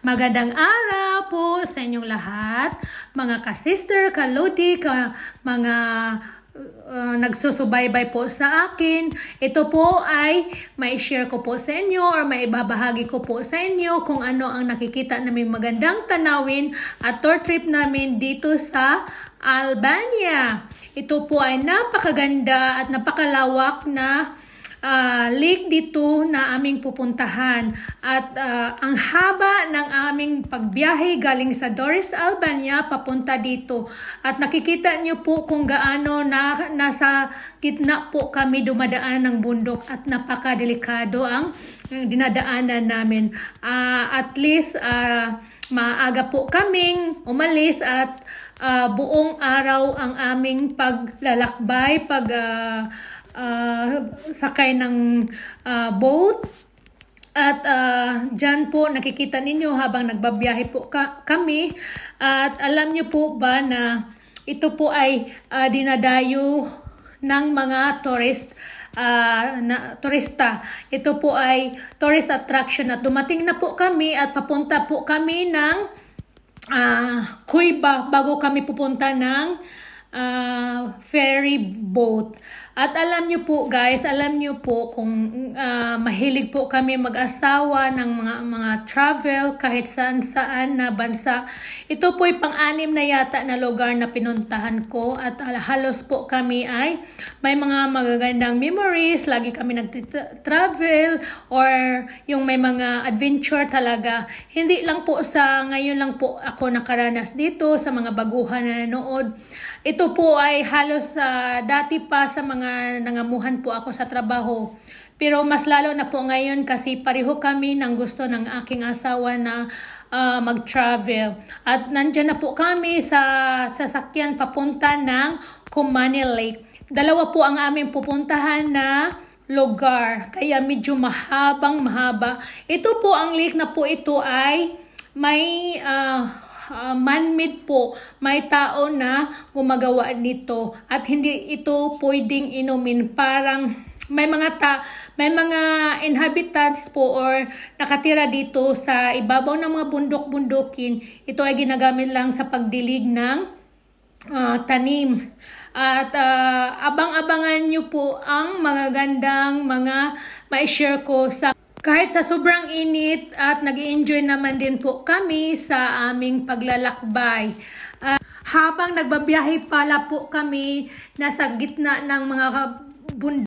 Magandang araw po sa inyong lahat, mga ka-sister, ka-lodi, mga nagsusubaybay po sa akin. Ito po ay mai-share ko po sa inyo or maibabahagi ko po sa inyo kung ano ang nakikita naming magandang tanawin at tour trip namin dito sa Albania. Ito po ay napakaganda at napakalawak na lake dito na aming pupuntahan at ang haba ng aming pagbiyahe galing sa Durrës, Albania papunta dito at nakikita niyo po kung gaano nasa gitna po kami dumadaan ng bundok at napakadelikado ang dinadaanan namin. At least maaga po kaming umalis at buong araw ang aming paglalakbay, sakay ng boat at dyan po nakikita ninyo habang nagbabiyahe po kami at alam nyo po ba na ito po ay dinadayo ng mga turista. Ito po ay tourist attraction at dumating na po kami at papunta po kami ng Cueva bago kami pupunta ng ferry boat. At alam nyo po guys, alam nyo po kung mahilig po kami mag-asawa ng mga travel kahit saan na bansa. Ito po ay pang-anim na yata na lugar na pinuntahan ko at halos po kami ay may mga magagandang memories. Lagi kami nag-travel or yung may mga adventure talaga. Hindi lang po ngayon lang po ako nakaranas dito sa mga baguhan na nanood. Ito po ay halos dati pa sa mga nangamuhan po ako sa trabaho. Pero mas lalo na po ngayon kasi pareho kami ng gusto ng aking asawa na mag-travel. At nandyan na po kami sa sasakyan papunta ng Kumani Lake. Dalawa po ang aming pupuntahan na lugar. Kaya medyo mahaba. Ito po ang lake na po ito ay may man-made po, may tao na gumagawa nito at hindi ito pwedeng inumin. Parang may mga inhabitants po or nakatira dito sa ibabaw ng mga bundok-bundukin. Ito ay ginagamit lang sa pagdilig ng tanim. At abang-abangan nyo po ang mga gandang mga mai-share ko kahit sa sobrang init at nag-i-enjoy naman din po kami sa aming paglalakbay. Habang nagbabiyahe pala po kami, nasa gitna ng mga bundok.